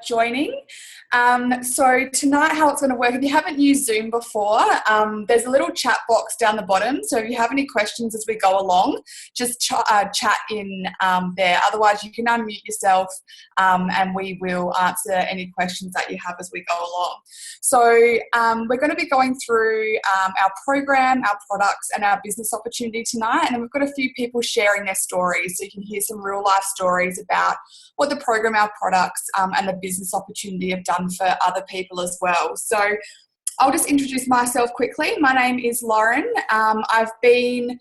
joining. So tonight how it's going to work, if you haven't used Zoom before, there's a little chat box down the bottom, so if you have any questions as we go along, just chat in there. Otherwise you can unmute yourself and we will answer any questions that you have as we go along. So we're going to be going through our program, our products and our business opportunity tonight, and then we've got a few people sharing their stories, so you can hear some real life stories about what the program, our products and the business opportunity have done for other people as well. So I'll just introduce myself quickly. My name is Lauren. I've been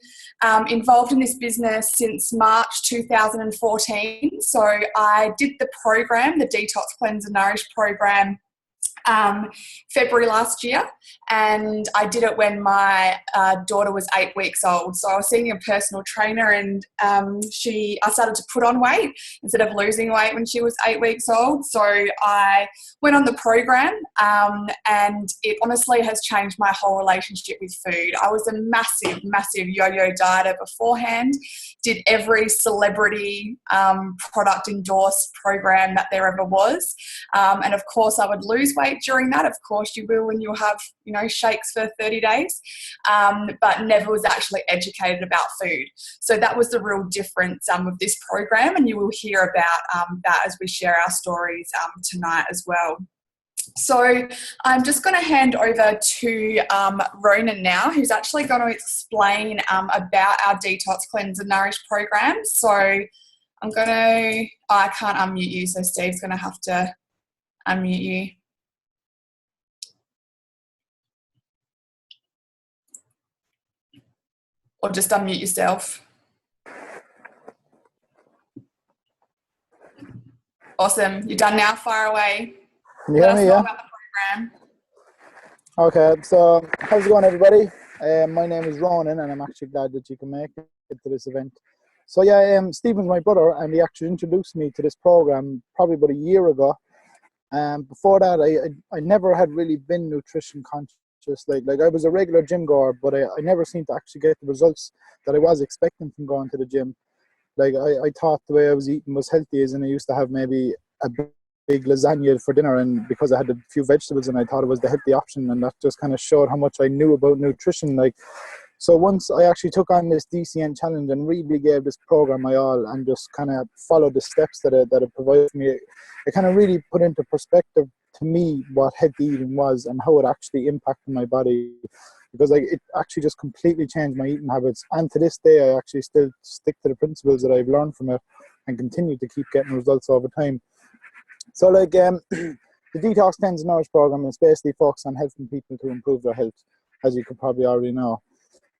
involved in this business since March 2014. So I did the program, the Detox Cleanse and Nourish program, February last year, and I did it when my daughter was 8 weeks old. So I was seeing a personal trainer, and I started to put on weight instead of losing weight when she was 8 weeks old. So I went on the program, and it honestly has changed my whole relationship with food. I was a massive yo-yo dieter beforehand, did every celebrity product endorsed program that there ever was, and of course I would lose weight during that. Of course you will when you have, shakes for 30 days, but never was actually educated about food. So that was the real difference with this program, and you will hear about that as we share our stories tonight as well. So I'm just going to hand over to Ronan now, who's actually going to explain about our Detox Cleanse and Nourish program. So I can't unmute you, so Steve's going to have to unmute you. Or just unmute yourself. Awesome. You're done now. Fire away. Can you hear me? Yeah. About the program. Okay. So how's it going, everybody? My name is Ronan, and I'm actually glad that you can make it to this event. So yeah, Stephen's my brother, and he actually introduced me to this program probably about a year ago. Before that, I never had really been nutrition conscious. Like I was a regular gym goer, but I never seemed to actually get the results that I was expecting from going to the gym. Like I thought the way I was eating was healthy, and I used to have maybe a big lasagna for dinner, and because I had a few vegetables, and I thought it was the healthy option, and that just kind of showed how much I knew about nutrition. So once I actually took on this DCN challenge and really gave this program my all, and just kind of followed the steps that it provided me, it kind of really put into perspective to me what healthy eating was and how it actually impacted my body, because it actually just completely changed my eating habits. And to this day, I actually still stick to the principles that I've learned from it and continue to keep getting results over time. So the Detox Cleanse and Nourish program is basically focused on helping people to improve their health, as you could probably already know.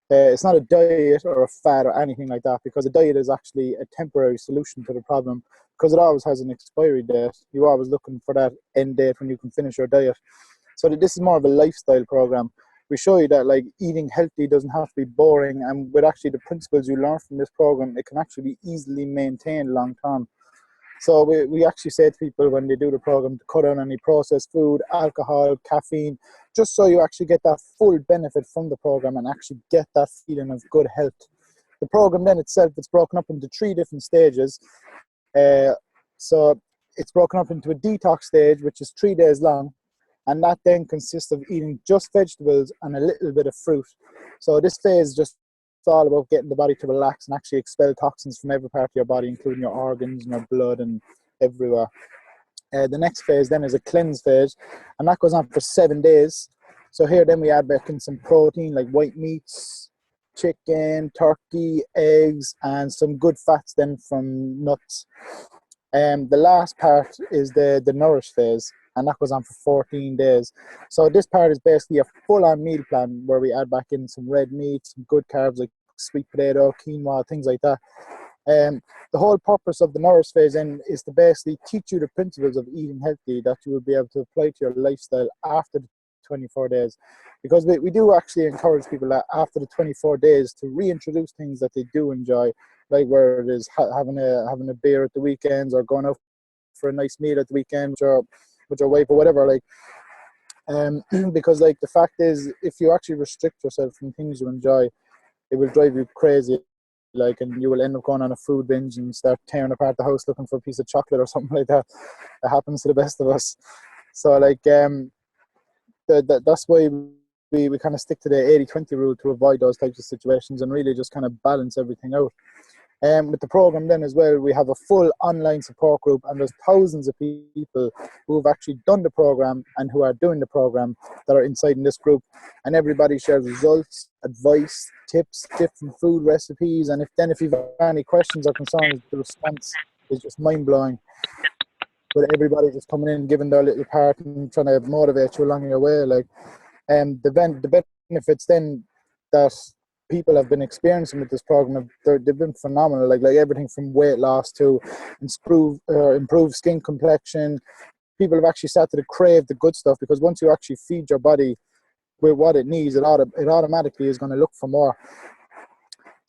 It's not a diet or a fad or anything like that, because a diet is actually a temporary solution to the problem, because it always has an expiry date. You're always looking for that end date when you can finish your diet. So this is more of a lifestyle program. We show you that eating healthy doesn't have to be boring, and with actually the principles you learn from this program, it can actually be easily maintained long term. So we actually say to people when they do the program to cut out any processed food, alcohol, caffeine, just so you actually get that full benefit from the program and actually get that feeling of good health. The program then itself, it's broken up into 3 different stages. So it's broken up into a detox stage, which is 3 days long, and that then consists of eating just vegetables and a little bit of fruit. So this phase is just all about getting the body to relax and actually expel toxins from every part of your body, including your organs and your blood and everywhere. The next phase then is a cleanse phase, and that goes on for 7 days. So here then we add back in some protein like white meats, chicken, turkey, eggs, and some good fats then from nuts. The last part is the nourish phase, and that goes on for 14 days. So this part is basically a full-on meal plan where we add back in some red meat, some good carbs like sweet potato, quinoa, things like that. The whole purpose of the nourish phase then is to basically teach you the principles of eating healthy that you will be able to apply to your lifestyle after the 24 days. Because we do actually encourage people that after the 24 days to reintroduce things that they do enjoy, like where it is having a beer at the weekends, or going out for a nice meal at the weekend with your wife or whatever. Because the fact is, if you actually restrict yourself from things you enjoy, it will drive you crazy. like, and you will end up going on a food binge and start tearing apart the house looking for a piece of chocolate or something like that. That happens to the best of us. So like that's why we kind of stick to the 80-20 rule to avoid those types of situations and really just kind of balance everything out. With the program then as well, we have a full online support group, and there's thousands of people who have actually done the program and who are doing the program that are inside in this group, and everybody shares results, advice, tips, different food recipes, and if you've any questions or concerns, the response is just mind-blowing. With everybody just coming in, giving their little part and trying to motivate you along your way, like, the benefits then that people have been experiencing with this program, they've been phenomenal. Like everything from weight loss to improve skin complexion. People have actually started to crave the good stuff, because once you actually feed your body with what it needs, it automatically is going to look for more.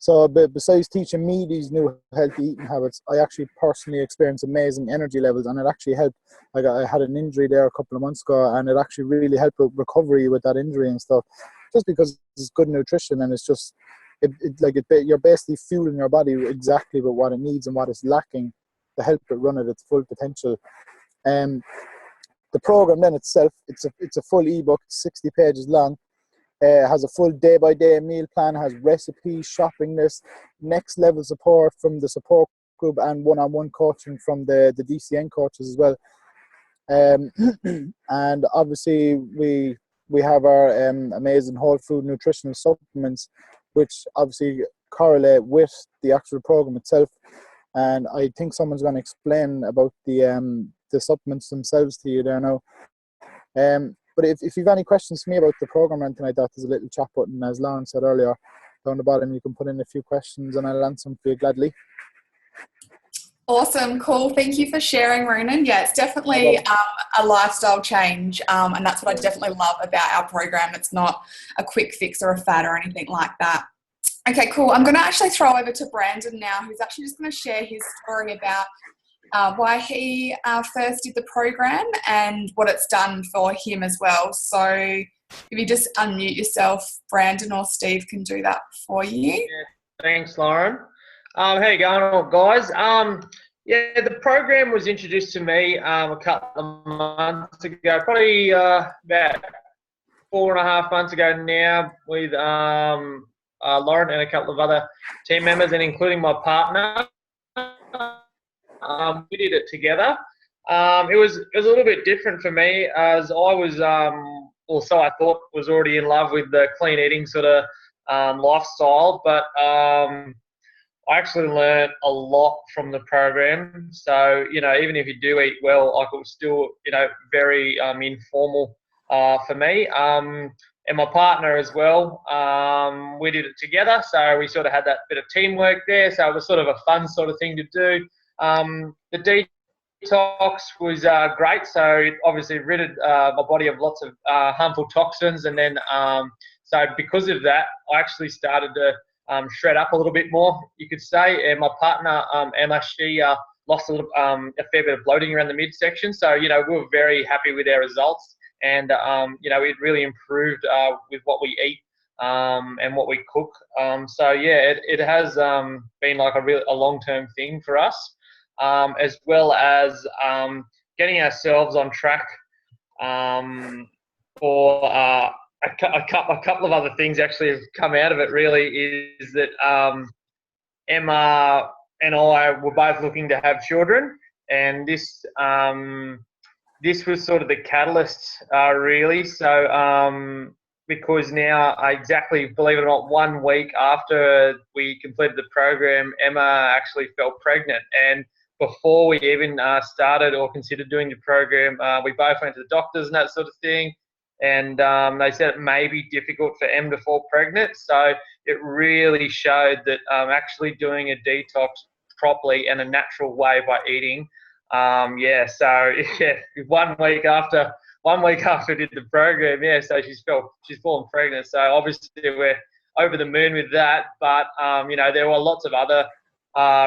So besides teaching me these new healthy eating habits, I actually personally experienced amazing energy levels, and it actually helped. Like I had an injury there a couple of months ago, and it actually really helped with recovery with that injury and stuff, just because it's good nutrition, and it's just you're basically fueling your body exactly with what it needs and what it's lacking to help it run at its full potential. The program then itself, it's a full ebook, 60 pages long. Has a full day-by-day meal plan, has recipes, shopping list, next level support from the support group, and one-on-one coaching from the DCN coaches as well. And obviously we have our amazing whole food nutritional supplements, which obviously correlate with the actual program itself. And I think someone's going to explain about the supplements themselves to you there now. But if you've any questions for me about the program or anything like that, there's a little chat button, as Lauren said earlier, down the bottom. You can put in a few questions and I'll answer them for you gladly. Awesome, cool. Thank you for sharing, Ronan. Yeah, it's definitely a lifestyle change, and that's what I definitely love about our program. It's not a quick fix or a fad or anything like that. Okay, cool. I'm going to actually throw over to Brandon now, who's actually just going to share his story about why he first did the program and what it's done for him as well. So if you just unmute yourself, Brandon, or Steve can do that for you. Yeah, thanks, Lauren. How you going, guys? Yeah, the program was introduced to me a couple of months ago, probably about 4.5 months ago now, with Lauren and a couple of other team members, and including my partner. We did it together. It was a little bit different for me, as I was, so I thought, was already in love with the clean eating sort of lifestyle, but I actually learned a lot from the program. So, even if you do eat well, like, it was still, very informal for me. And my partner as well, we did it together. So we sort of had that bit of teamwork there. So it was sort of a fun sort of thing to do. The detox was great. So it obviously ridded my body of lots of harmful toxins. And then, so because of that, I actually started to shred up a little bit more, you could say. And my partner, Emma, she lost a fair bit of bloating around the midsection. So, we were very happy with our results. And, it really improved with what we eat and what we cook. So, yeah, it has been like a long-term thing for us, as well as getting ourselves on track for a couple of other things actually have come out of it, really, is that Emma and I were both looking to have children, and this was sort of the catalyst, really. So because now, exactly, believe it or not, 1 week after we completed the program, Emma actually fell pregnant. And before we even started or considered doing the program, we both went to the doctors and that sort of thing. And they said it may be difficult for Em to fall pregnant. So it really showed that actually doing a detox properly and a natural way by eating, so 1 week after we did the program, so she's fallen pregnant. So obviously we're over the moon with that. But there were lots of other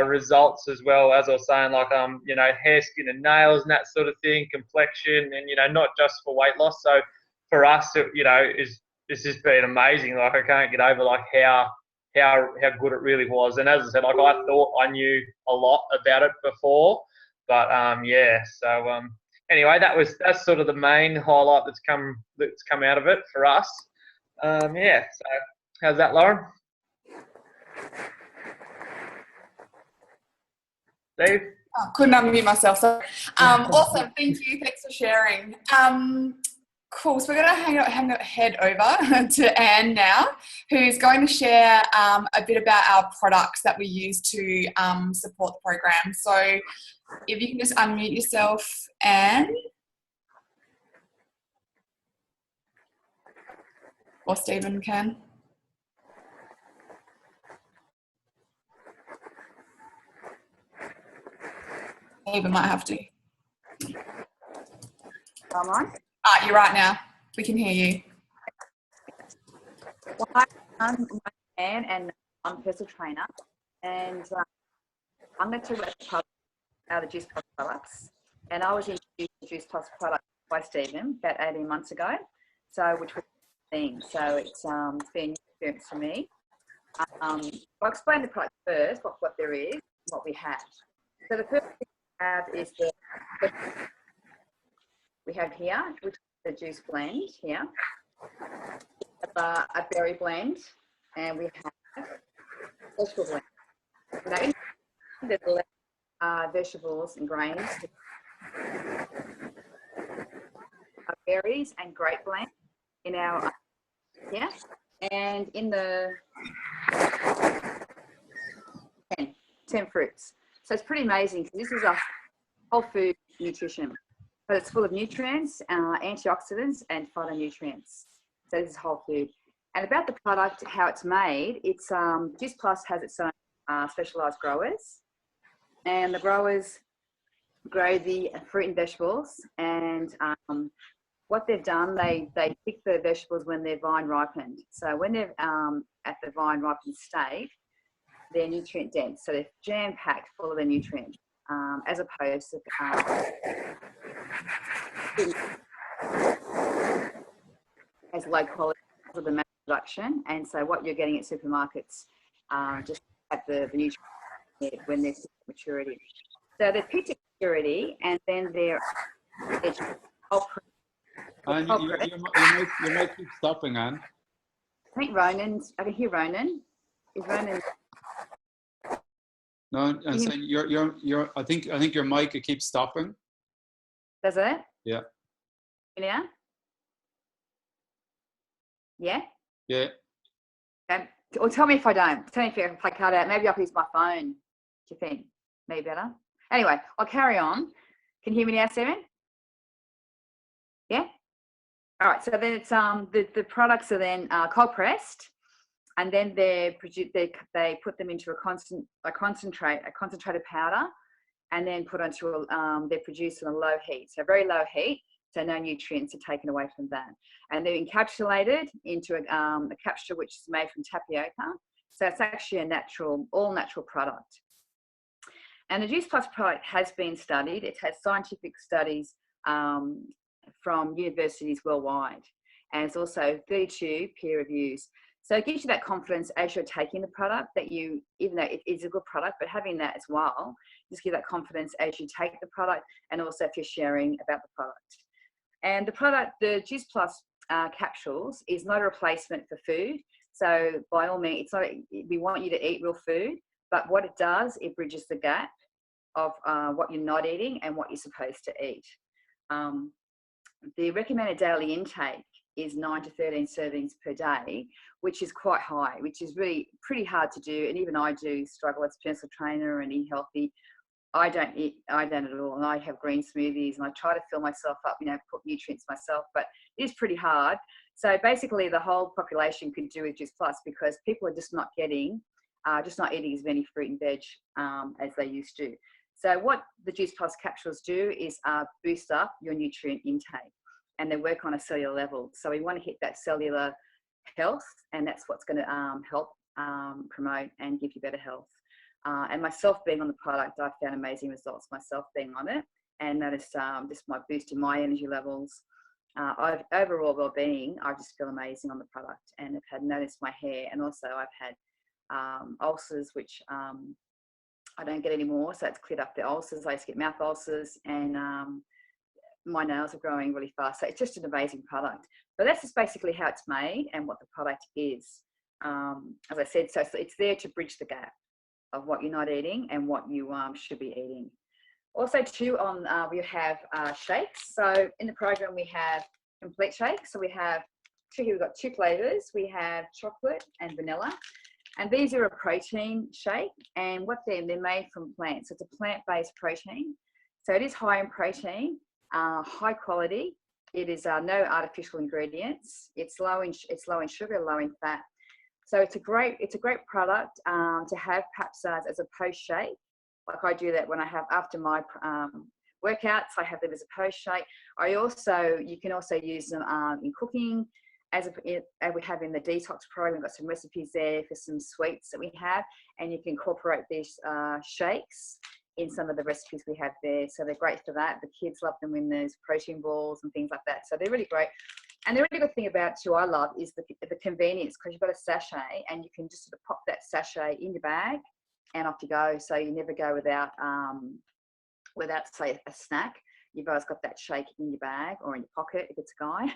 results as well, as I was saying, like hair, skin, and nails and that sort of thing, complexion, and not just for weight loss. So for us, it's just been amazing. Like, I can't get over like how how good it really was. And as I said, like I thought I knew a lot about it before, but yeah. So anyway, that's sort of the main highlight that's come out of it for us. Yeah. So how's that, Lauren? Steve? Oh, couldn't unmute myself. So, awesome. Thank you. Thanks for sharing. Cool. So we're going to head over to Anne now, who's going to share a bit about our products that we use to support the program. So if you can just unmute yourself, Anne. Or Stephen can. Stephen might have to. Am I? You're right now. We can hear you. Well, hi, I'm Anne and I'm a personal trainer, and I'm going to talk about the Juice Plus products. And I was introduced to Juice Plus products by Stephen about 18 months ago, so which was a thing. So it's been a new experience for me. I'll explain the product first, what there is, what we have. So the first thing we have is we have here, which is the juice blend here. A berry blend, and we have vegetable blend. Now, there's less vegetables and grains, berries and grape blend in our here, and in the 10 fruits. So it's pretty amazing because this is a whole food nutrition, but it's full of nutrients, antioxidants, and phytonutrients. So this is whole food. And about the product, how it's made, it's Juice Plus has its own specialised growers, and the growers grow the fruit and vegetables. And what they've done, they pick the vegetables when they're vine ripened. So when they're at the vine ripened state, they're nutrient dense. So they're jam packed full of the nutrients, as opposed to as low quality of the mass production. And so what you're getting at supermarkets just have the nutrients when they're maturity. So they're picked at maturity, and then they're And you might keep stopping, Anne. I think I can hear Ronan. Is Ronan? No, I'm saying I think your mic keeps stopping. Does it? Yeah. Now? Yeah? Yeah. Or tell me if I don't. Tell me if I cut out. Maybe I'll use my phone. Do you think? Maybe better? Anyway, I'll carry on. Can you hear me now, Stephen? Yeah? All right, so then it's the products are then cold pressed, and then they put them into a concentrated powder, and then put onto they're produced on a low heat, so very low heat, so no nutrients are taken away from that, and they're encapsulated into a capsule which is made from tapioca. So it's actually all natural product. And the Juice Plus product has been studied. It has scientific studies from universities worldwide, and it's also 32 peer reviews. So it gives you that confidence as you're taking the product that even though it is a good product, but having that as well, just give that confidence as you take the product, and also if you're sharing about the product. And the product, the Juice Plus capsules, is not a replacement for food. So by all means, it's not. We want you to eat real food, but what it does, it bridges the gap of what you're not eating and what you're supposed to eat. The recommended daily intake is 9 to 13 servings per day, which is quite high, which is really pretty hard to do. And even I do struggle as a personal trainer and eat healthy. I don't at all. And I have green smoothies and I try to fill myself up, put nutrients myself, but it is pretty hard. So basically the whole population could do with Juice Plus, because people are just not eating as many fruit and veg as they used to. So what the Juice Plus capsules do is boost up your nutrient intake, and they work on a cellular level. So we want to hit that cellular health, and that's what's going to help promote and give you better health. And myself being on the product, I've found amazing results myself being on it, and noticed just my boost in my energy levels. Overall well-being, I just feel amazing on the product, and I've had noticed my hair, and also I've had ulcers, which I don't get anymore. So it's cleared up the ulcers. I used to get mouth ulcers, and my nails are growing really fast. So it's just an amazing product. But that's just basically how it's made and what the product is. As I said, so it's there to bridge the gap of what you're not eating and what you should be eating. Also too, we have shakes. So in the program we have complete shakes. So we have we've got 2 flavors. We have chocolate and vanilla. And these are a protein shake, and what they're made from plants. So it's a plant-based protein. So it is high in protein, high quality. It is no artificial ingredients. It's low in sugar, low in fat. So it's a great product to have perhaps as a post shake. Like I do that when I have after my workouts. I have them as a post shake. You can also use them in cooking. As we have in the detox program, we've got some recipes there for some sweets that we have, and you can incorporate these shakes in some of the recipes we have there. So they're great for that. The kids love them when there's protein balls and things like that. So they're really great. And the really good thing about too, I love, is the convenience, because you've got a sachet and you can just sort of pop that sachet in your bag and off you go. So you never go without say a snack. You've always got that shake in your bag or in your pocket if it's a guy.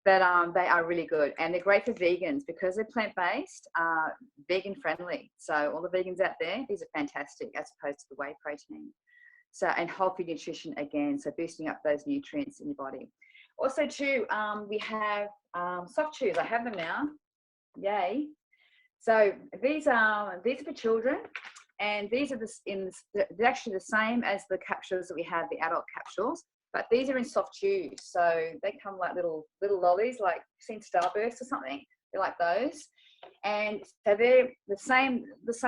But they are really good, and they're great for vegans because they're plant-based, vegan friendly. So all the vegans out there, these are fantastic as opposed to the whey protein. So, and whole food nutrition again, so boosting up those nutrients in your body. Also too, we have soft chews. I have them now. Yay. So these are for children, and these are they're actually the same as the capsules that we have, the adult capsules. But these are in soft chews, so they come like little lollies, like you've seen Starburst or something. They're like those, and so they're the same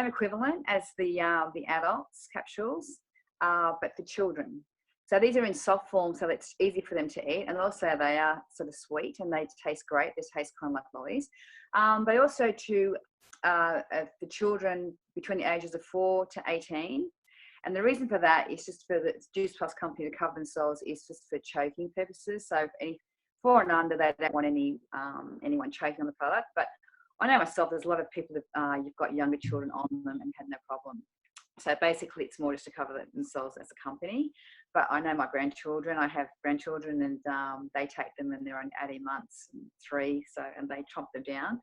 equivalent as the adults capsules, but for children. So these are in soft form, so it's easy for them to eat, and also they are sort of sweet and they taste great. They taste kind of like lollies. But also for children between the ages of 4 to 18. And the reason for that is just for the Juice Plus company to cover themselves, is just for choking purposes. So if 4 and under, they don't want anyone choking on the product. But I know myself, there's a lot of people that you've got younger children on them and had no problem. So basically, it's more just to cover themselves as a company. But I know my grandchildren. I have grandchildren, and they take them when they're only 18 months, and 3, and they chomp them down.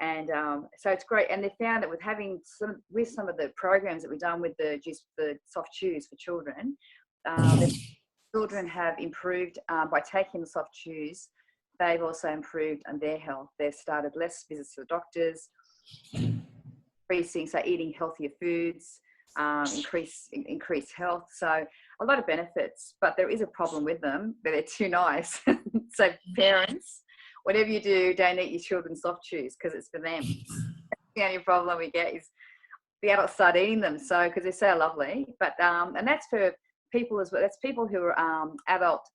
And so it's great. And they found that with some of the programs that we've done with the soft chews for children, the children have improved by taking the soft chews. They've also improved on their health. They've started less visits to the doctors, eating healthier foods, increased health. So a lot of benefits, but there is a problem with them, but they're too nice. So parents, whatever you do, don't eat your children's soft chews because it's for them. The only problem we get is the adults start eating them, so because they're so lovely. But and that's for people as well. That's people who are adult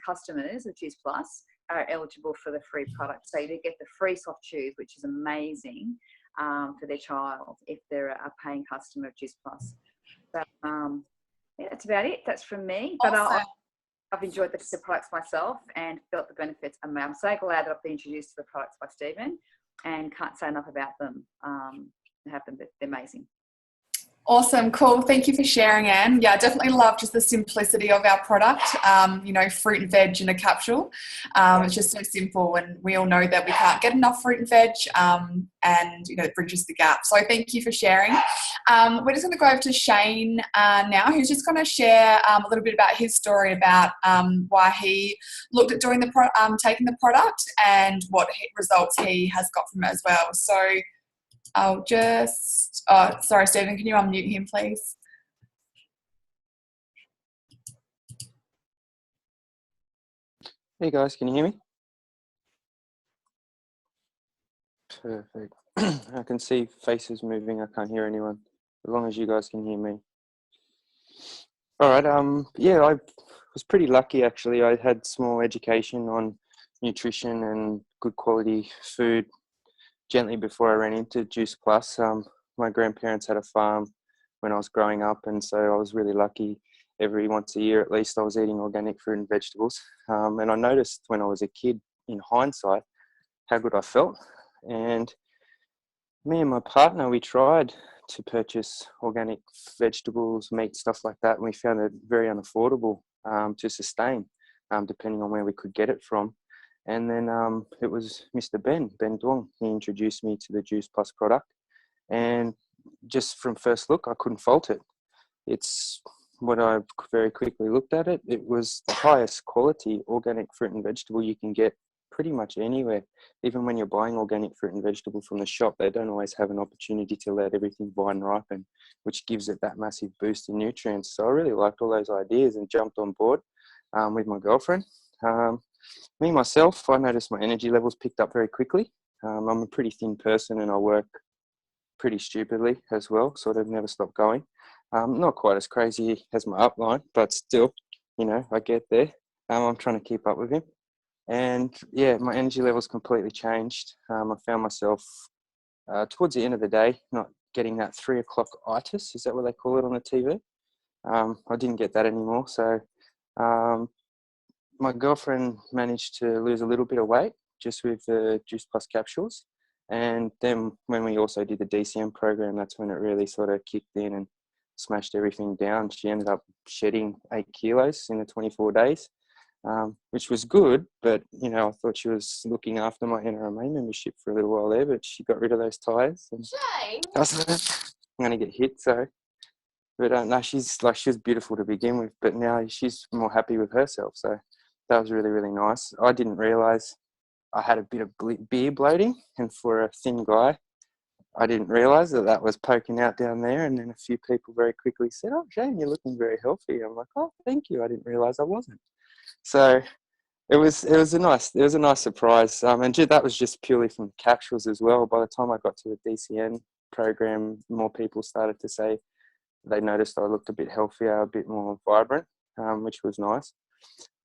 customers of Juice Plus are eligible for the free product. So they get the free soft chews, which is amazing for their child if they're a paying customer of Juice Plus. So yeah, that's about it. That's from me. But Awesome. I've enjoyed the products myself and felt the benefits. I'm so glad that I've been introduced to the products by Stephen, and can't say enough about them. They're amazing. Awesome, cool. Thank you for sharing, Anne. Yeah, I definitely love just the simplicity of our product. Fruit and veg in a capsule. It's just so simple, and we all know that we can't get enough fruit and veg, and it bridges the gap. So thank you for sharing. We're just going to go over to Shane now, who's just going to share a little bit about his story about why he looked at doing taking the product and what results he has got from it as well. So I'll just, sorry, Stephen, can you unmute him, please? Hey guys, can you hear me? Perfect. I can see faces moving. I can't hear anyone. As long as you guys can hear me. All right. Yeah, I was pretty lucky actually. I had small education on nutrition and good quality food gently before I ran into Juice Plus. My grandparents had a farm when I was growing up, and so I was really lucky. Every once a year at least I was eating organic fruit and vegetables. And I noticed when I was a kid, in hindsight, how good I felt. And Me and my partner, we tried to purchase organic vegetables, meat, stuff like that, and we found it very unaffordable to sustain, depending on where we could get it from. And then it was Mr. Ben Duong. He introduced me to the Juice Plus product, and just from first look, I couldn't fault it. It's when I very quickly looked at it, it was the highest quality organic fruit and vegetable you can get pretty much anywhere. Even when you're buying organic fruit and vegetable from the shop, they don't always have an opportunity to let everything vine ripen, which gives it that massive boost in nutrients. So I really liked all those ideas and jumped on board with my girlfriend. Me, myself, I noticed my energy levels picked up very quickly. I'm a pretty thin person and I work pretty stupidly as well, sort of never stop going. Not quite as crazy as my upline, but still, I get there. I'm trying to keep up with him. And yeah, my energy levels completely changed. I found myself towards the end of the day not getting that 3 o'clock itis. Is that what they call it on the TV? I didn't get that anymore. So my girlfriend managed to lose a little bit of weight just with the Juice Plus capsules. And then when we also did the DCM program, that's when it really sort of kicked in and smashed everything down. She ended up shedding 8 kilos in the 24 days. Which was good, but I thought she was looking after my NRMA membership for a little while there, but she got rid of those tires. And I was like, I'm going to get hit, so. But no, she was beautiful to begin with, but now she's more happy with herself, so that was really, really nice. I didn't realise I had a bit of beer bloating, and for a thin guy, I didn't realise that was poking out down there, and then a few people very quickly said, "Oh, Shane, you're looking very healthy." I'm like, "Oh, thank you. I didn't realise I wasn't." So it was a nice surprise, and that was just purely from capsules as well. By the time I got to the DCN program, more people started to say they noticed I looked a bit healthier, a bit more vibrant, which was nice.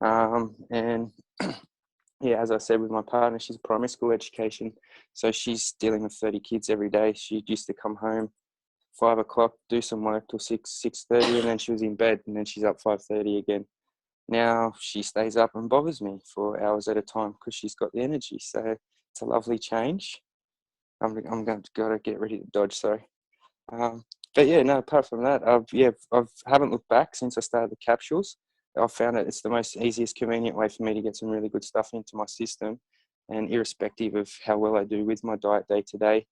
And yeah, as I said, with my partner, she's a primary school education, so she's dealing with 30 kids every day. She used to come home 5 o'clock, do some work till 6:30, and then she was in bed, and then she's up 5:30 again. Now she stays up and bothers me for hours at a time because she's got the energy. So it's a lovely change. I'm going to go to get ready to dodge. Sorry. But yeah, no. Apart from that, I haven't looked back since I started the capsules. I've found it's the most easiest, convenient way for me to get some really good stuff into my system, and irrespective of how well I do with my diet day to day,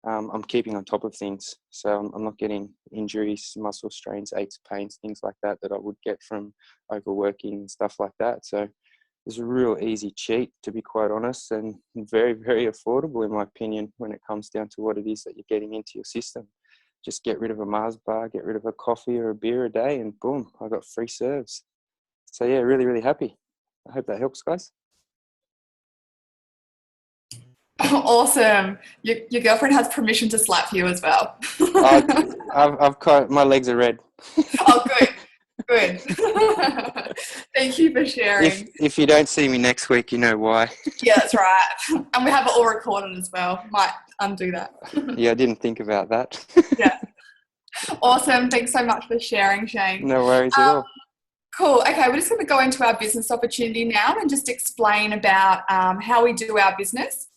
I'm keeping on top of things. So I'm not getting injuries, muscle strains, aches, pains, things like that I would get from overworking and stuff like that. So it's a real easy cheat, to be quite honest, and very, very affordable in my opinion when it comes down to what it is that you're getting into your system. Just get rid of a Mars bar, get rid of a coffee or a beer a day, and boom, I got free serves. So yeah, really, really happy. I hope that helps, guys. Awesome. Your girlfriend has permission to slap you as well. I've got, my legs are red. Oh, good. Thank you for sharing. If you don't see me next week, you know why. Yeah, that's right. And we have it all recorded as well. Might undo that. Yeah, I didn't think about that. Yeah. Awesome. Thanks so much for sharing, Shane. No worries at all. Cool. Okay, we're just going to go into our business opportunity now and just explain about how we do our business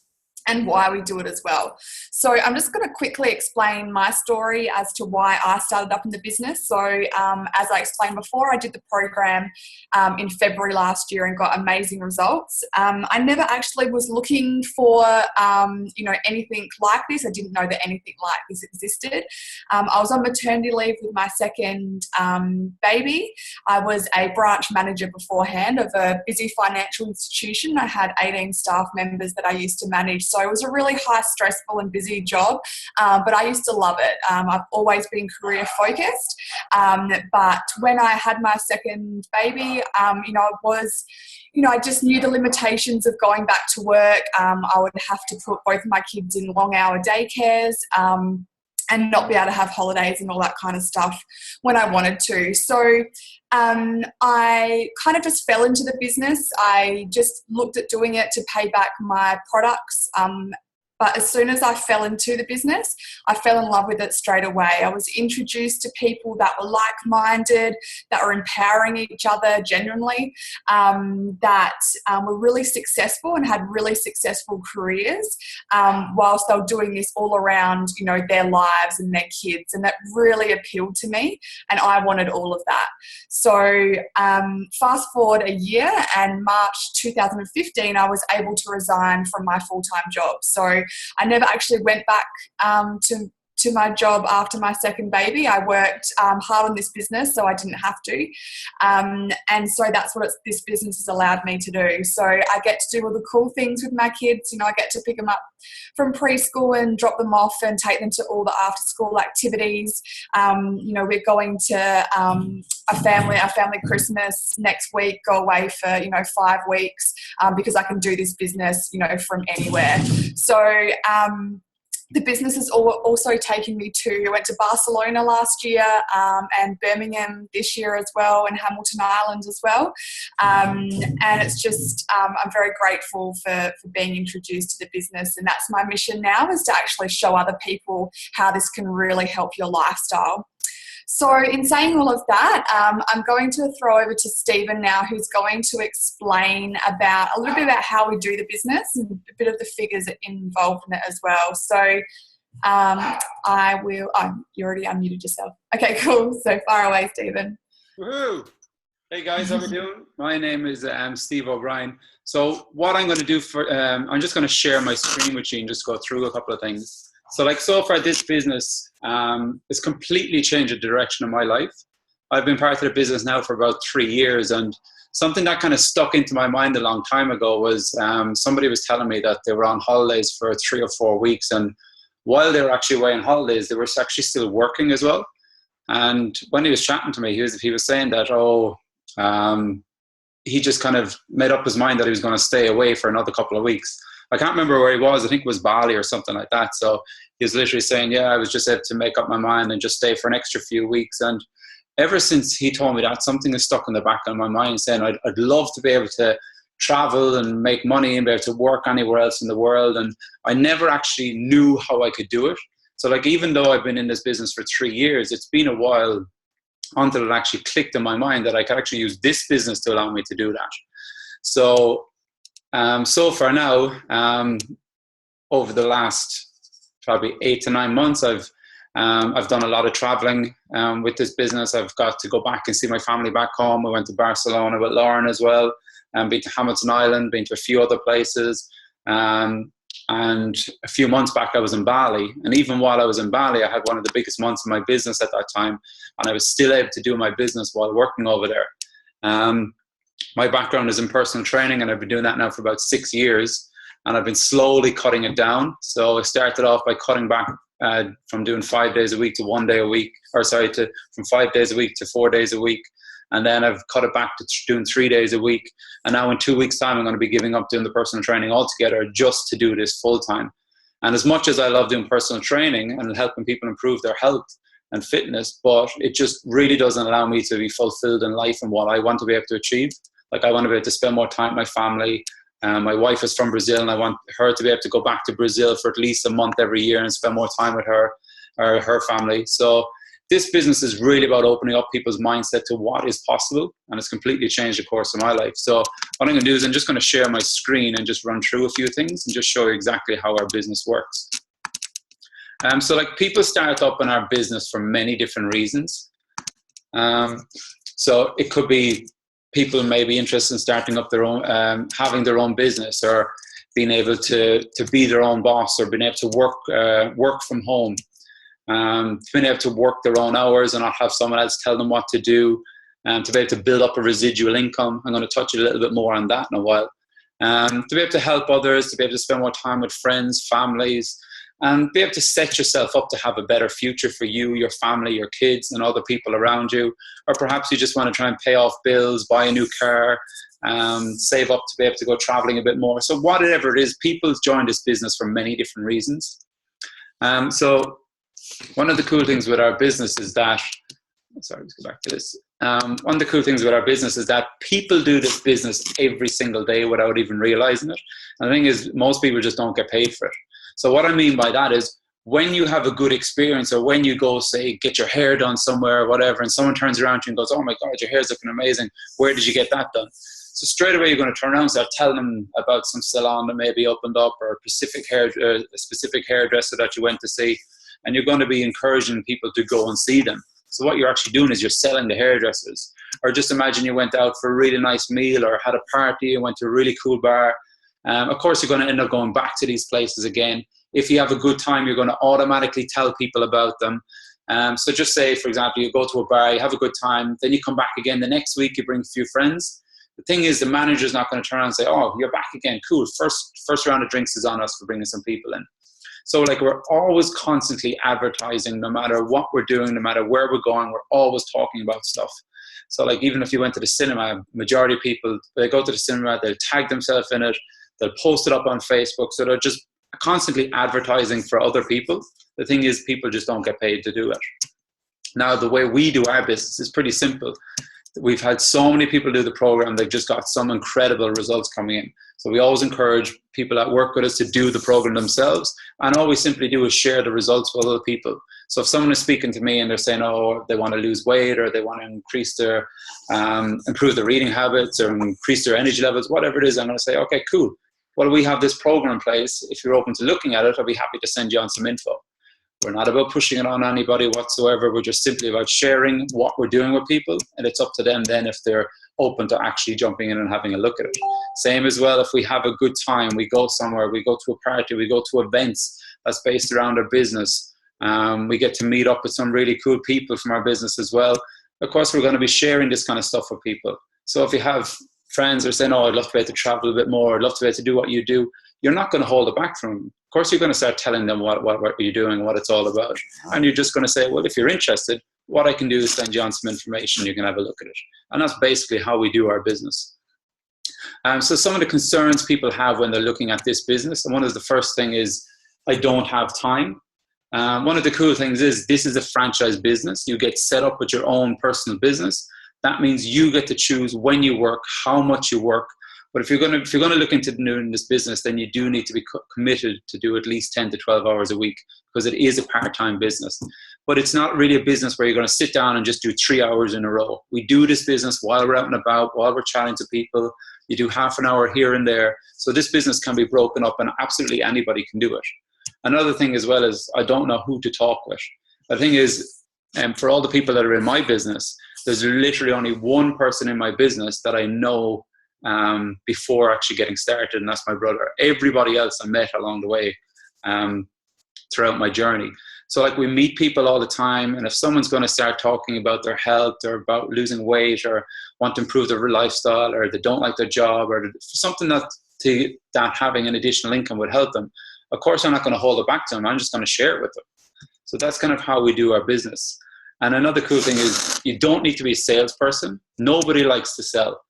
and why we do it as well. So I'm just going to quickly explain my story as to why I started up in the business. So as I explained before, I did the program in February last year and got amazing results. I never actually was looking for, anything like this. I didn't know that anything like this existed. I was on maternity leave with my second baby. I was a branch manager beforehand of a busy financial institution. I had 18 staff members that I used to manage. So it was a really high, stressful and busy job, but I used to love it. I've always been career focused, but when I had my second baby, I just knew the limitations of going back to work. I would have to put both of my kids in long-hour daycares, and not be able to have holidays and all that kind of stuff when I wanted to. So I kind of just fell into the business. I just looked at doing it to pay back my products But as soon as I fell into the business, I fell in love with it straight away. I was introduced to people that were like-minded, that were empowering each other genuinely, that were really successful and had really successful careers, whilst they were doing this all around, you know, their lives and their kids. And that really appealed to me, and I wanted all of that. So fast forward a year, and March 2015, I was able to resign from my full-time job. So I never actually went back to my job after my second baby. I worked hard on this business, so I didn't have to. And so that's what this business has allowed me to do. So I get to do all the cool things with my kids. You know, I get to pick them up from preschool and drop them off and take them to all the after-school activities. You know, we're going to a family Christmas next week, go away for, you know, 5 weeks, because I can do this business, you know, from anywhere. So the business has also taken me I went to Barcelona last year, and Birmingham this year as well, and Hamilton Island as well. And it's just, I'm very grateful for being introduced to the business. And that's my mission now, is to actually show other people how this can really help your lifestyle. So in saying all of that, I'm going to throw over to Stephen now, who's going to explain a little bit about how we do the business and a bit of the figures involved in it as well. So I will, you already unmuted yourself. Okay, cool. So far away, Stephen. Woohoo! Hey guys, how we doing? My name is Steve O'Brien. So what I'm going to do I'm just going to share my screen with you and just go through a couple of things. So like so far, this business has completely changed the direction of my life. I've been part of the business now for about 3 years, and something that kind of stuck into my mind a long time ago was somebody was telling me that they were on holidays for 3 or 4 weeks, and while they were actually away on holidays, they were actually still working as well. And when he was chatting to me, he was saying that, he just kind of made up his mind that he was going to stay away for another couple of weeks. I can't remember where he was. I think it was Bali or something like that. So he was literally saying, yeah, I was just able to make up my mind and just stay for an extra few weeks. And ever since he told me that, something is stuck in the back of my mind, saying I'd love to be able to travel and make money and be able to work anywhere else in the world. And I never actually knew how I could do it. So like, even though I've been in this business for 3 years, it's been a while until it actually clicked in my mind that I could actually use this business to allow me to do that. So so far now, over the last probably 8 to 9 months, I've done a lot of traveling with this business. I've got to go back and see my family back home. I went to Barcelona with Lauren as well, and been to Hamilton Island, been to a few other places. And a few months back, I was in Bali. And even while I was in Bali, I had one of the biggest months of my business at that time, and I was still able to do my business while working over there. My background is in personal training, and I've been doing that now for about 6 years, and I've been slowly cutting it down. So I started off by cutting back from doing 5 days a week to 1 day a week, from 5 days a week to 4 days a week. And then I've cut it back to doing 3 days a week. And now in 2 weeks' time, I'm going to be giving up doing the personal training altogether just to do this full time. And as much as I love doing personal training and helping people improve their health and fitness, but it just really doesn't allow me to be fulfilled in life and what I want to be able to achieve. Like, I want to be able to spend more time with my family. My wife is from Brazil, and I want her to be able to go back to Brazil for at least a month every year and spend more time with her or her family. So this business is really about opening up people's mindset to what is possible, and it's completely changed the course of my life. So what I'm going to do is I'm just going to share my screen and just run through a few things and just show you exactly how our business works. So like, people start up in our business for many different reasons. So it could be people may be interested in starting up their own, having their own business, or being able to be their own boss, or being able to work from home, being able to work their own hours and not have someone else tell them what to do, to be able to build up a residual income. I'm going to touch a little bit more on that in a while. To be able to help others, to be able to spend more time with friends, families, and be able to set yourself up to have a better future for you, your family, your kids, and other people around you. Or perhaps you just want to try and pay off bills, buy a new car, save up to be able to go traveling a bit more. So whatever it is, people join this business for many different reasons. So one of the cool things with our business is that, sorry, let's go back to this. One of the cool things with our business is that people do this business every single day without even realizing it. And the thing is, most people just don't get paid for it. So what I mean by that is, when you have a good experience, or when you go, say, get your hair done somewhere or whatever, and someone turns around to you and goes, oh my God, your hair's looking amazing. Where did you get that done? So straight away you're going to turn around and start telling them about some salon that maybe opened up, or a specific hairdresser that you went to see. And you're going to be encouraging people to go and see them. So what you're actually doing is you're selling the hairdressers. Or just imagine you went out for a really nice meal, or had a party and went to a really cool bar. Of course, you're going to end up going back to these places again. If you have a good time, you're going to automatically tell people about them. So just say, for example, you go to a bar, you have a good time, then you come back again the next week, you bring a few friends. The thing is, the manager's not going to turn around and say, oh, you're back again, cool, first round of drinks is on us for bringing some people in. So like, we're always constantly advertising, no matter what we're doing, no matter where we're going, we're always talking about stuff. So like, even if you went to the cinema, majority of people, they go to the cinema, they'll tag themselves in it, they'll post it up on Facebook, so they're just constantly advertising for other people. The thing is, people just don't get paid to do it. Now, the way we do our business is pretty simple. We've had so many people do the program, they've just got some incredible results coming in. So we always encourage people that work with us to do the program themselves, and all we simply do is share the results with other people. So if someone is speaking to me and they're saying, oh, they want to lose weight, or they want to increase their, improve their eating habits, or increase their energy levels, whatever it is, I'm going to say, okay, cool. Well, we have this program in place. If you're open to looking at it, I'll be happy to send you on some info. We're not about pushing it on anybody whatsoever. We're just simply about sharing what we're doing with people, and it's up to them then if they're open to actually jumping in and having a look at it. Same as well, if we have a good time, we go somewhere, we go to a party, we go to events that's based around our business. We get to meet up with some really cool people from our business as well. Of course, we're going to be sharing this kind of stuff with people. So if you have friends are saying, oh, I'd love to be able to travel a bit more, I'd love to be able to do what you do, you're not going to hold it back from them. Of course, you're going to start telling them what you're doing, what it's all about. And you're just going to say, well, if you're interested, what I can do is send you on some information, you can have a look at it. And that's basically how we do our business. So some of the concerns people have when they're looking at this business, and one of the first thing is, I don't have time. One of the cool things is, this is a franchise business. You get set up with your own personal business. That means you get to choose when you work, how much you work. But if you're going to look into doing this business, then you do need to be committed to do at least 10 to 12 hours a week, because it is a part-time business. But it's not really a business where you're going to sit down and just do 3 hours in a row. We do this business while we're out and about, while we're chatting to people. You do half an hour here and there. So this business can be broken up, and absolutely anybody can do it. Another thing as well is, I don't know who to talk with. The thing is, for all the people that are in my business, there's literally only one person in my business that I know before actually getting started, and that's my brother. Everybody else I met along the way throughout my journey. So like, we meet people all the time, and if someone's going to start talking about their health, or about losing weight, or want to improve their lifestyle, or they don't like their job, or something that having an additional income would help them, of course I'm not going to hold it back to them. I'm just going to share it with them. So that's kind of how we do our business. And another cool thing is, you don't need to be a salesperson. Nobody likes to sell.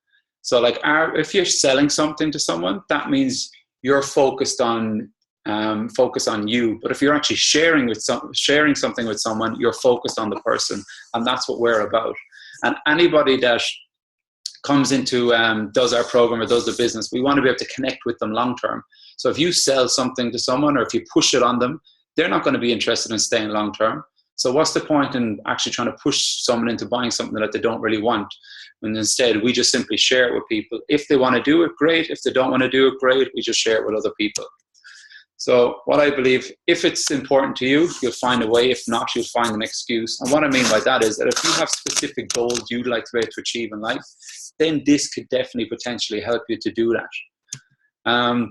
So like, if you're selling something to someone, that means you're focused on you. But if you're actually sharing something with someone, you're focused on the person, and that's what we're about. And anybody that comes into does our program or does the business, we want to be able to connect with them long term. So if you sell something to someone, or if you push it on them, they're not going to be interested in staying long term. So what's the point in actually trying to push someone into buying something that they don't really want? And instead, we just simply share it with people. If they want to do it, great. If they don't want to do it, great. We just share it with other people. So what I believe, if it's important to you, you'll find a way. If not, you'll find an excuse. And what I mean by that is that if you have specific goals you'd like to be able to achieve in life, then this could definitely potentially help you to do that.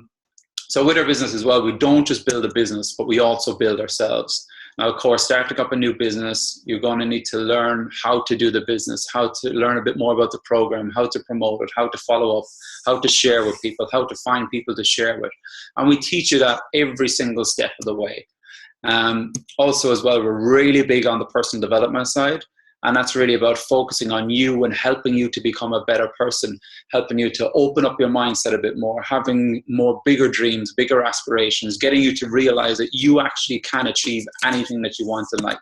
So with our business as well, we don't just build a business, but we also build ourselves. Now, of course, starting up a new business, you're going to need to learn how to do the business, how to learn a bit more about the program, how to promote it, how to follow up, how to share with people, how to find people to share with. And we teach you that every single step of the way. Also as well, we're really big on the personal development side. And that's really about focusing on you and helping you to become a better person, helping you to open up your mindset a bit more, having more bigger dreams, bigger aspirations, getting you to realize that you actually can achieve anything that you want in life.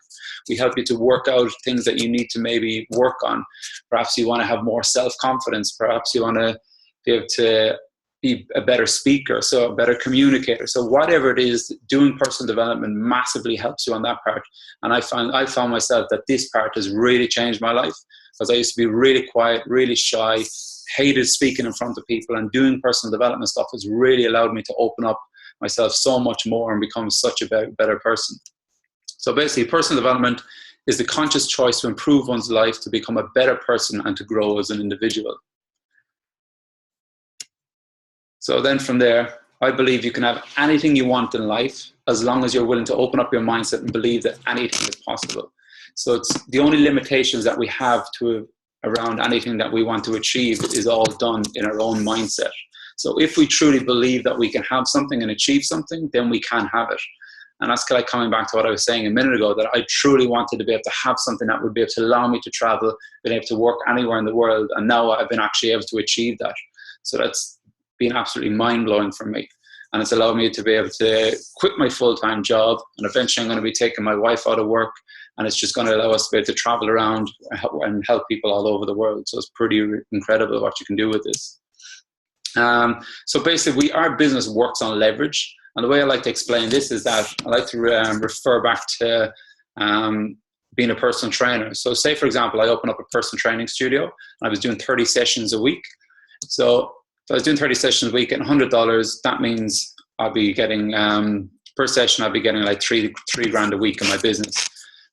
We help you to work out things that you need to maybe work on. Perhaps you want to have more self-confidence. Perhaps you want to be able to be a better speaker, so a better communicator. So whatever it is, doing personal development massively helps you on that part. And I found myself that this part has really changed my life, because I used to be really quiet, really shy, hated speaking in front of people, and doing personal development stuff has really allowed me to open up myself so much more and become such a better person. So basically, personal development is the conscious choice to improve one's life, to become a better person and to grow as an individual. So then from there, I believe you can have anything you want in life as long as you're willing to open up your mindset and believe that anything is possible. So it's the only limitations that we have around anything that we want to achieve is all done in our own mindset. So if we truly believe that we can have something and achieve something, then we can have it. And that's like coming back to what I was saying a minute ago, that I truly wanted to be able to have something that would be able to allow me to travel, been able to work anywhere in the world. And now I've been actually able to achieve that. So that's been absolutely mind-blowing for me. And it's allowed me to be able to quit my full-time job. And eventually I'm going to be taking my wife out of work. And it's just going to allow us to be able to travel around and help people all over the world. So it's pretty incredible what you can do with this. So basically, our business works on leverage. And the way I like to explain this is that I like to refer back to being a personal trainer. So say, for example, I open up a personal training studio, and I was doing 30 sessions a week. So if I was doing 30 sessions a week at $100, that means I'll be getting, per session, I'll be getting like three grand a week in my business.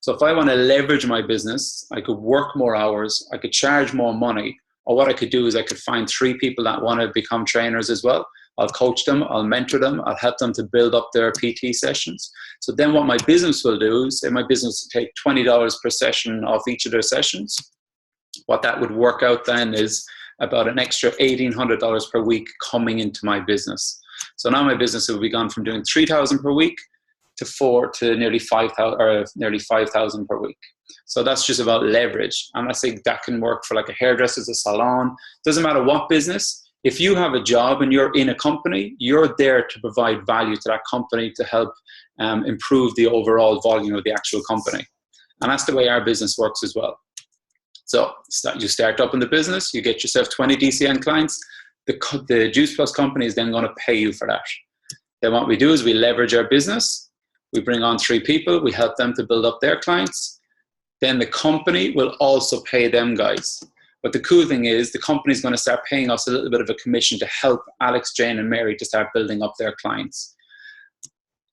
So if I want to leverage my business, I could work more hours, I could charge more money, or what I could do is I could find 3 people that want to become trainers as well. I'll coach them, I'll mentor them, I'll help them to build up their PT sessions. So then what my business will do is, say my business will take $20 per session off each of their sessions. What that would work out then is about an extra $1,800 per week coming into my business. So now my business will be gone from doing $3,000 per week to nearly $5,000 per week. So that's just about leverage. And I think that can work for like a hairdresser's, a salon. Doesn't matter what business. If you have a job and you're in a company, you're there to provide value to that company to help improve the overall volume of the actual company. And that's the way our business works as well. So you start up in the business, you get yourself 20 DCN clients. The Juice Plus company is then going to pay you for that. Then what we do is we leverage our business. We bring on 3 people. We help them to build up their clients. Then the company will also pay them guys. But the cool thing is the company is going to start paying us a little bit of a commission to help Alex, Jane, and Mary to start building up their clients.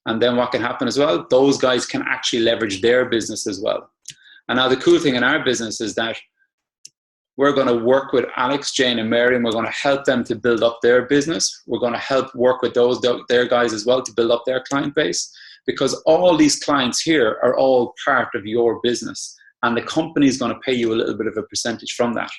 And then what can happen as well, those guys can actually leverage their business as well. And now the cool thing in our business is that we're going to work with Alex, Jane, and Mary, and we're going to help them to build up their business. We're going to help work with their guys as well to build up their client base, because all these clients here are all part of your business, and the company is going to pay you a little bit of a percentage from that.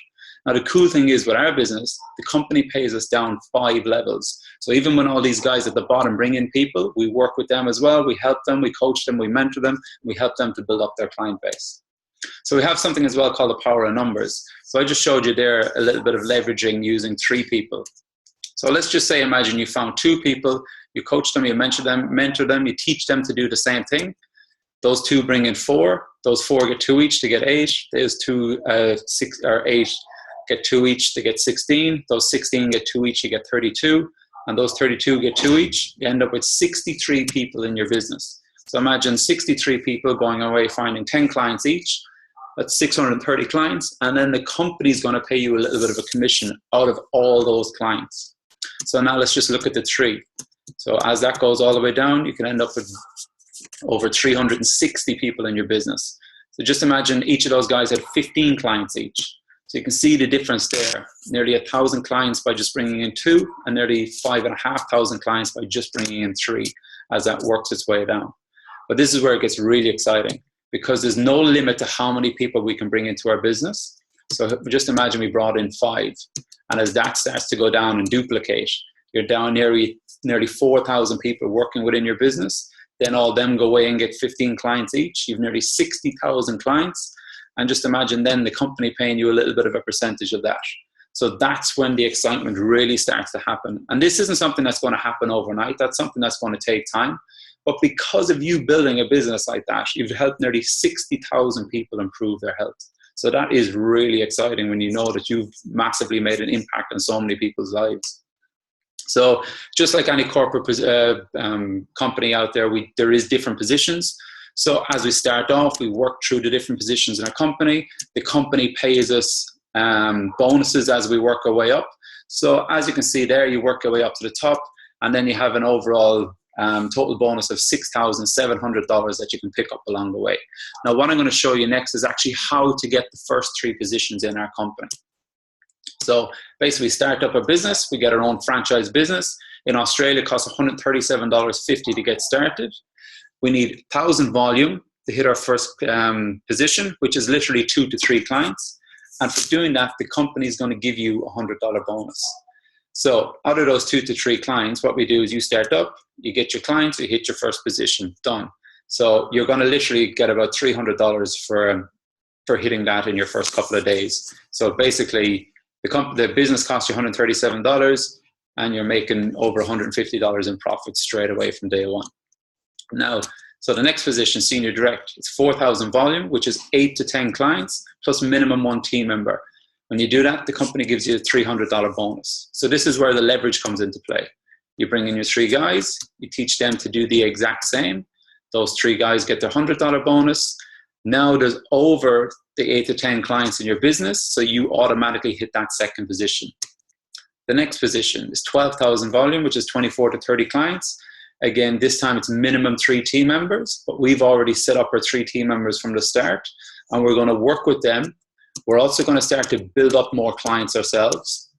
Now, the cool thing is with our business, the company pays us down 5 levels. So even when all these guys at the bottom bring in people, we work with them as well. We help them, we coach them, we mentor them, we help them to build up their client base. So we have something as well called the power of numbers. So I just showed you there a little bit of leveraging using 3 people. So let's just say, imagine you found 2 people, you coach them, you mentor them, you teach them to do the same thing. Those 2 bring in 4. Those 4 get 2 each to get 8. Those 6 or 8 get 2 each to get 16. Those 16 get 2 each, you get 32. And those 32 get 2 each. You end up with 63 people in your business. So imagine 63 people going away finding 10 clients each. That's 630 clients. And then the company's going to pay you a little bit of a commission out of all those clients. So now let's just look at the 3. So as that goes all the way down, you can end up with over 360 people in your business. So just imagine each of those guys had 15 clients each. So you can see the difference there. Nearly 1,000 clients by just bringing in 2, and nearly 5,500 clients by just bringing in 3, as that works its way down. But this is where it gets really exciting, because there's no limit to how many people we can bring into our business. So just imagine we brought in 5, and as that starts to go down and duplicate, you're down nearly 4,000 people working within your business. Then all them go away and get 15 clients each. You've nearly 60,000 clients. And just imagine then the company paying you a little bit of a percentage of that. So that's when the excitement really starts to happen. And this isn't something that's going to happen overnight. That's something that's going to take time. But because of you building a business like that, you've helped nearly 60,000 people improve their health. So that is really exciting when you know that you've massively made an impact on so many people's lives. So just like any corporate company out there, there is different positions. So as we start off, we work through the different positions in our company. The company pays us bonuses as we work our way up. So as you can see there, you work your way up to the top, and then you have an overall total bonus of $6,700 that you can pick up along the way. Now, what I'm going to show you next is actually how to get the first 3 positions in our company. So basically, start up a business. We get our own franchise business. In Australia, it costs $137.50 to get started. We need 1,000 volume to hit our first position, which is literally 2 to 3 clients. And for doing that, the company is going to give you a $100 bonus. So out of those 2 to 3 clients, what we do is you start up, you get your clients, you hit your first position, done. So you're going to literally get about $300 for hitting that in your first couple of days. So basically, the business costs you $137 and you're making over $150 in profit straight away from day one. Now, so the next position, senior direct, it's 4,000 volume, which is 8 to 10 clients plus minimum 1 team member. When you do that, the company gives you a $300 bonus. So this is where the leverage comes into play. You bring in your 3 guys, you teach them to do the exact same. Those 3 guys get their $100 bonus. Now there's over the 8 to 10 clients in your business, so you automatically hit that second position. The next position is 12,000 volume, which is 24 to 30 clients. Again, this time it's minimum 3 team members, but we've already set up our 3 team members from the start, and we're going to work with them. We're also going to start to build up more clients ourselves.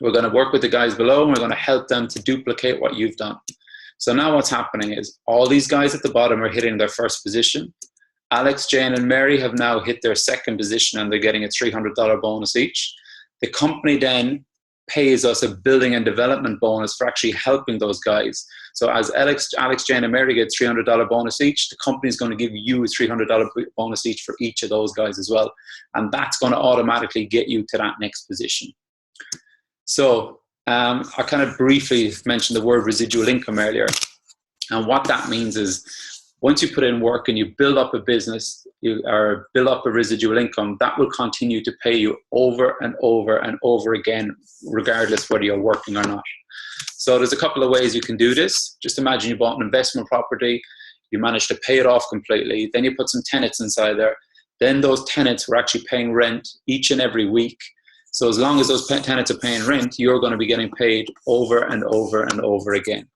We're going to work with the guys below, and we're going to help them to duplicate what you've done. So now what's happening is all these guys at the bottom are hitting their first position. Alex, Jane, and Mary have now hit their second position, and they're getting a $300 bonus each. The company then pays us a building and development bonus for actually helping those guys. So as Alex, Jane, and Mary get $300 bonus each, the company is going to give you a $300 bonus each for each of those guys as well. And that's going to automatically get you to that next position. So I kind of briefly mentioned the word residual income earlier. And what that means is once you put in work and you build up a business, or build up a residual income, that will continue to pay you over and over and over again, regardless whether you're working or not. So there's a couple of ways you can do this. Just imagine you bought an investment property, you managed to pay it off completely, then you put some tenants inside there. Then those tenants were actually paying rent each and every week. So as long as those tenants are paying rent, you're going to be getting paid over and over and over again.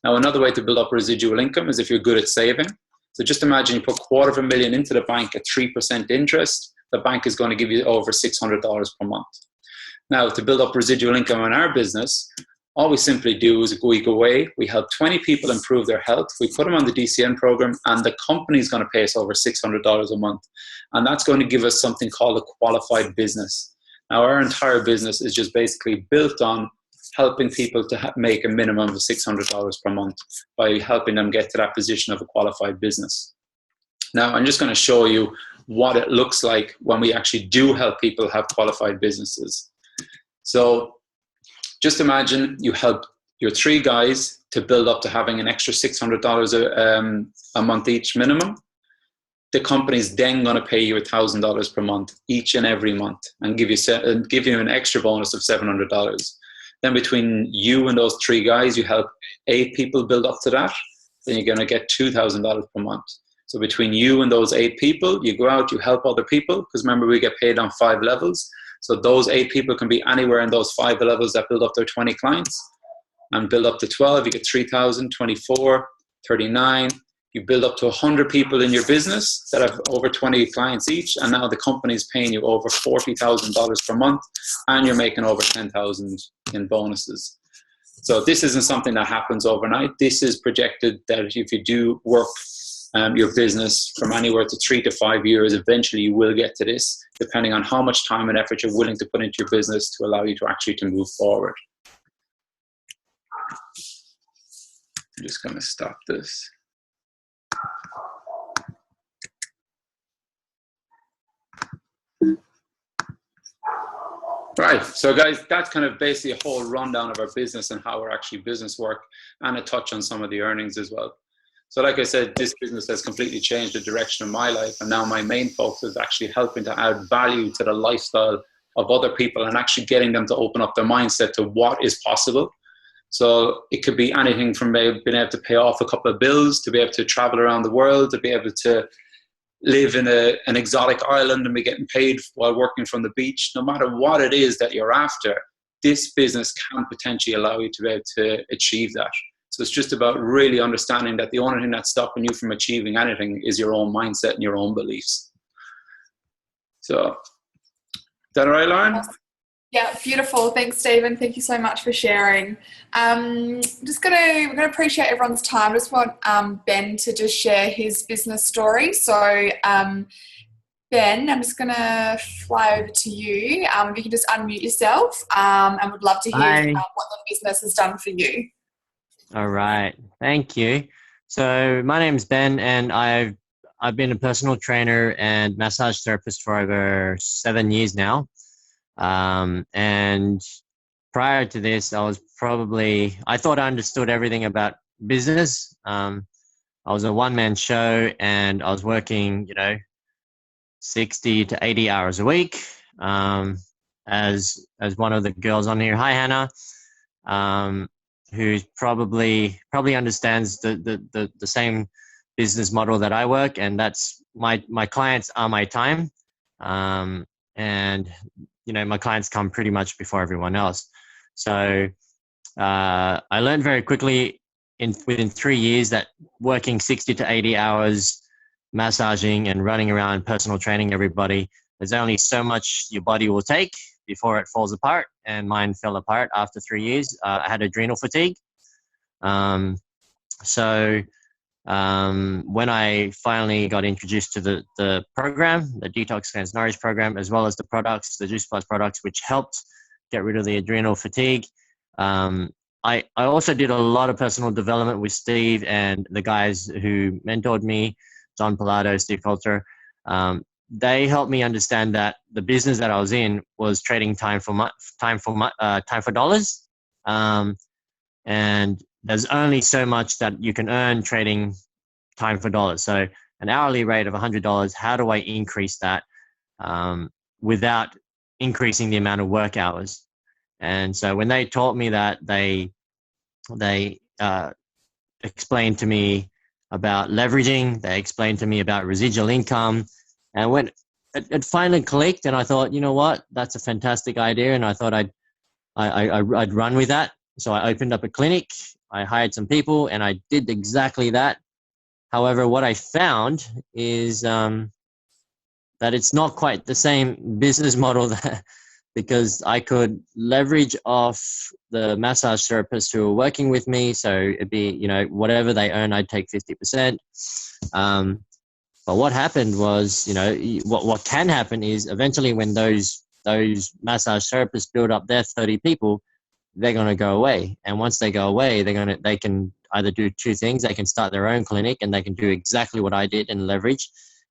Now, another way to build up residual income is if you're good at saving. So just imagine you put $250,000 into the bank at 3% interest. The bank is going to give you over $600 per month. Now, to build up residual income in our business, all we simply do is we go away, we help 20 people improve their health, we put them on the DCN program, and the company is going to pay us over $600 a month. And that's going to give us something called a qualified business. Now, our entire business is just basically built on helping people to make a minimum of $600 per month by helping them get to that position of a qualified business. Now, I'm just going to show you what it looks like when we actually do help people have qualified businesses. So just imagine you help your 3 guys to build up to having an extra $600 a month each minimum. The company is then going to pay you $1,000 per month each and every month and give you an extra bonus of $700. Then between you and those 3 guys, you help 8 people build up to that. Then you're going to get $2,000 per month. So between you and those 8 people, you go out, you help other people, because remember, we get paid on 5 levels. So those 8 people can be anywhere in those 5 levels that build up their 20 clients. And build up to 12, you get 3,000, 24, 39. You build up to 100 people in your business that have over 20 clients each, and now the company is paying you over $40,000 per month, and you're making over $10,000 in bonuses. So this isn't something that happens overnight. This is projected that if you do work your business from anywhere to 3 to 5 years, eventually you will get to this, depending on how much time and effort you're willing to put into your business to allow you to actually to move forward. I'm just going to stop this. Right, so guys, that's kind of basically a whole rundown of our business and how our actually business work, and a touch on some of the earnings as well. So like I said, this business has completely changed the direction of my life, and now my main focus is actually helping to add value to the lifestyle of other people and actually getting them to open up their mindset to what is possible. So it could be anything from being able to pay off a couple of bills, to be able to travel around the world, to be able to live in an exotic island and be getting paid while working from the beach. No matter what it is that you're after, this business can potentially allow you to be able to achieve that. So it's just about really understanding that the only thing that's stopping you from achieving anything is your own mindset and your own beliefs. So, is that all right, Lauren? Yeah, beautiful. Thanks, Stephen. Thank you so much for sharing. We're gonna appreciate everyone's time. I just want Ben to just share his business story. So, Ben, I'm just gonna fly over to you. If you can just unmute yourself, and would love to hear Hi. what the business has done for you. All right. Thank you. So my name's Ben, and I've been a personal trainer and massage therapist for over 7 years now. And prior to this, I thought I understood everything about business. I was a one-man show, and I was working, 60 to 80 hours a week. As one of the girls on here, hi Hannah, who probably understands the same business model that I work, and that's my clients are my time, and my clients come pretty much before everyone else. So I learned very quickly within 3 years that working 60 to 80 hours, massaging and running around personal training everybody, there's only so much your body will take before it falls apart, and mine fell apart after 3 years. I had adrenal fatigue. So when I finally got introduced to the program, the Detox Cleanse Nourish program, as well as the products, the Juice Plus products, which helped get rid of the adrenal fatigue, I also did a lot of personal development with Steve and the guys who mentored me, John Pilato, Steve Coulter. They helped me understand that the business that I was in was trading time for dollars, and there's only so much that you can earn trading time for dollars. So an hourly rate of $100, how do I increase that without increasing the amount of work hours? And so when they taught me that, they explained to me about leveraging, they explained to me about residual income, and when it finally clicked, and I thought, you know what, that's a fantastic idea, and I thought I'd run with that. So I opened up a clinic, I hired some people, and I did exactly that. However, what I found is that it's not quite the same business model because I could leverage off the massage therapists who were working with me. So it'd be, whatever they earn, I'd take 50%. But what happened was, what can happen is eventually when those massage therapists build up their 30 people, they're going to go away. And once they go away, they can either do two things. They can start their own clinic, and they can do exactly what I did and leverage.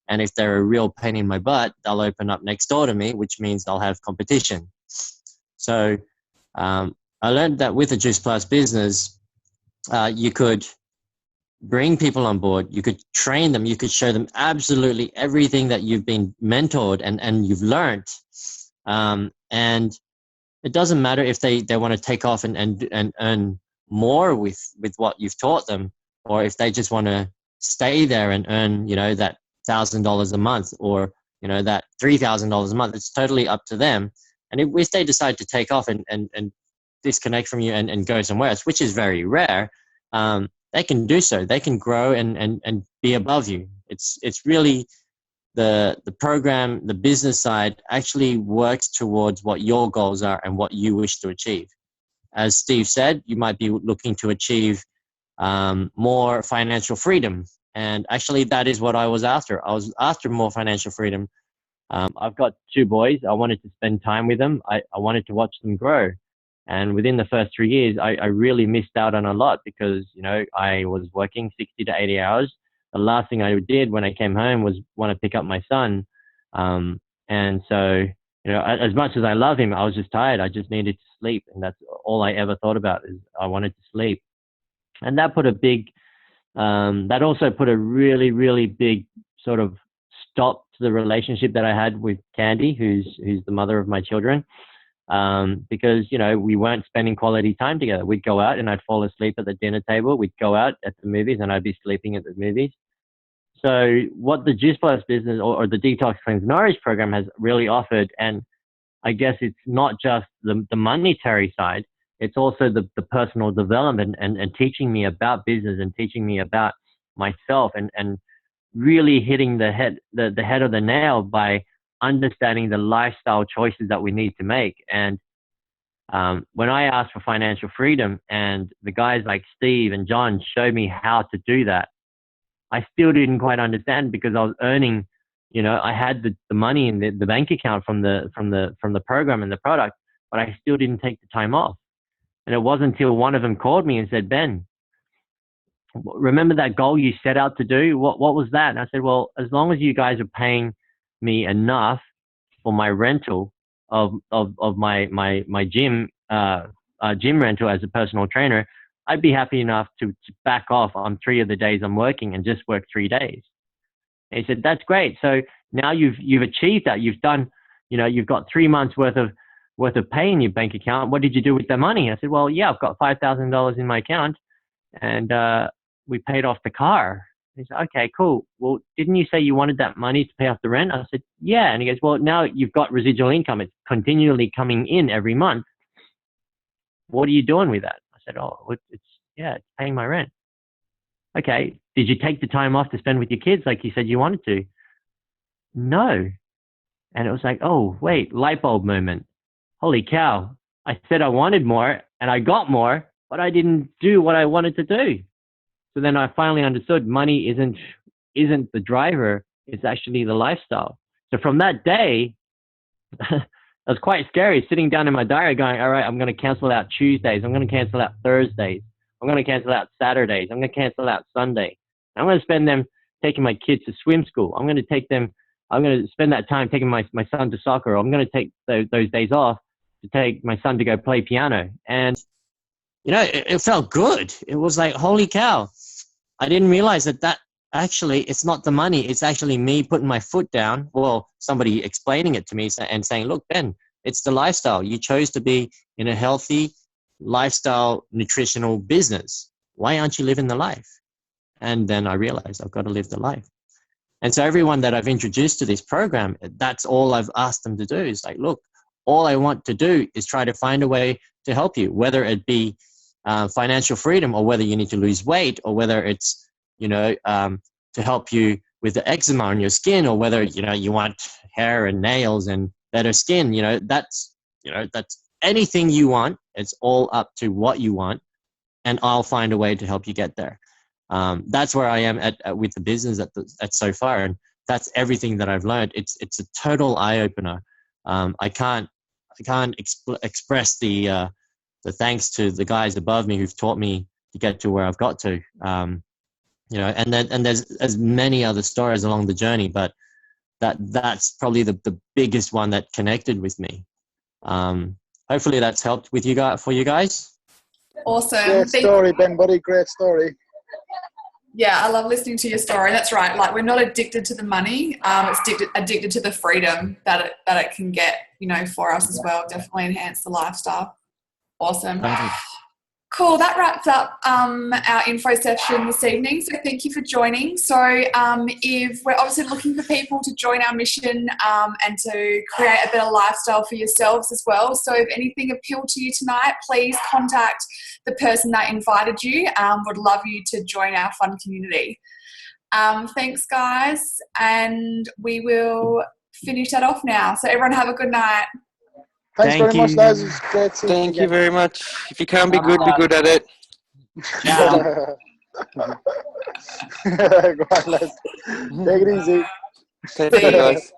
And if they're a real pain in my butt, they'll open up next door to me, which means they'll have competition. So I learned that with a Juice Plus business, you could bring people on board, you could train them, you could show them absolutely everything that you've been mentored and you've learned. And it doesn't matter if they want to take off and earn more with what you've taught them, or if they just want to stay there and earn, that $1,000 a month, or, that $3,000 a month. It's totally up to them. And if they decide to take off and disconnect from you and go somewhere else, which is very rare, they can do so. They can grow and be above you. It's really the program, the business side actually works towards what your goals are and what you wish to achieve. As Steve said, you might be looking to achieve more financial freedom. And actually that is what I was after. I was after more financial freedom. I've got 2 boys. I wanted to spend time with them. I wanted to watch them grow. And within the first 3 years, I really missed out on a lot because, I was working 60 to 80 hours. The last thing I did when I came home was want to pick up my son. And so, as much as I love him, I was just tired. I just needed to sleep. And that's all I ever thought about, is I wanted to sleep. And that put that also put a really, really big sort of stop to the relationship that I had with Candy, who's the mother of my children. because, you know, we weren't spending quality time together. We'd go out and I'd fall asleep at the dinner table. We'd go out at the movies and I'd be sleeping at the movies. So what the Juice Plus business or the Detox Cleanse Nourish program has really offered, and I guess it's not just the monetary side, it's also the personal development and teaching me about business and teaching me about myself and really hitting the head of the nail by understanding the lifestyle choices that we need to make. And when I asked for financial freedom and the guys like Steve and John showed me how to do that, I still didn't quite understand, because I was earning, you know, I had the money in the bank account from the program and the product, but I still didn't take the time off. And it wasn't until one of them called me and said, Ben, remember that goal you set out to do? What was that? And I said, well, as long as you guys are paying me enough for my rental of my gym rental as a personal trainer, I'd be happy enough to back off on 3 of the days I'm working and just work 3 days. And he said, that's great. So now you've achieved that. You've done, you know, you've got 3 months worth of pay in your bank account. What did you do with the money? I said, well, yeah, I've got $5,000 in my account, and we paid off the car. He said, okay, cool. Well, didn't you say you wanted that money to pay off the rent? I said, yeah. And he goes, well, now you've got residual income. It's continually coming in every month. What are you doing with that? I said, oh, it's paying my rent. Okay. Did you take the time off to spend with your kids like you said you wanted to? No. And it was like, oh, wait, light bulb moment. Holy cow. I said I wanted more and I got more, but I didn't do what I wanted to do. So then I finally understood money isn't the driver. It's actually the lifestyle. So from that day, it was quite scary sitting down in my diary going, all right, I'm going to cancel out Tuesdays. I'm going to cancel out Thursdays. I'm going to cancel out Saturdays. I'm going to cancel out Sunday. I'm going to spend them taking my kids to swim school. I'm going to spend that time taking my son to soccer. I'm going to take those days off to take my son to go play piano. And, you know, it felt good. It was like, holy cow. I didn't realize that actually, it's not the money. It's actually me putting my foot down. Well, somebody explaining it to me and saying, look, Ben, it's the lifestyle. You chose to be in a healthy lifestyle nutritional business. Why aren't you living the life? And then I realized I've got to live the life. And so everyone that I've introduced to this program, that's all I've asked them to do is like, look, all I want to do is try to find a way to help you, whether it be financial freedom or whether you need to lose weight or whether it's, you know, to help you with the eczema on your skin or whether, you know, you want hair and nails and better skin, that's anything you want. It's all up to what you want, and I'll find a way to help you get there. That's where I am at with the business at so far, and that's everything that I've learned. It's a total eye opener. I can't express the thanks to the guys above me who've taught me to get to where I've got to. And there's as many other stories along the journey, but that's probably the biggest one that connected with me. Hopefully that's helped with you guys, for you guys. Awesome. Great story, Ben, buddy. Great story. Yeah, I love listening to your story. That's right. Like, we're not addicted to the money. It's addicted to the freedom that it can get, for us as well. Definitely enhance the lifestyle. Awesome. Cool. That wraps up our info session this evening. So thank you for joining. So if we're obviously looking for people to join our mission and to create a better lifestyle for yourselves as well. So if anything appealed to you tonight, please contact the person that invited you. Would love you to join our fun community. Thanks, guys. And we will finish that off now. So everyone have a good night. Thanks very much, lads. It's great seeing you. Thank you very much. If you can't be good at it. Yeah. Go on, lads. Take it easy. Take care, guys.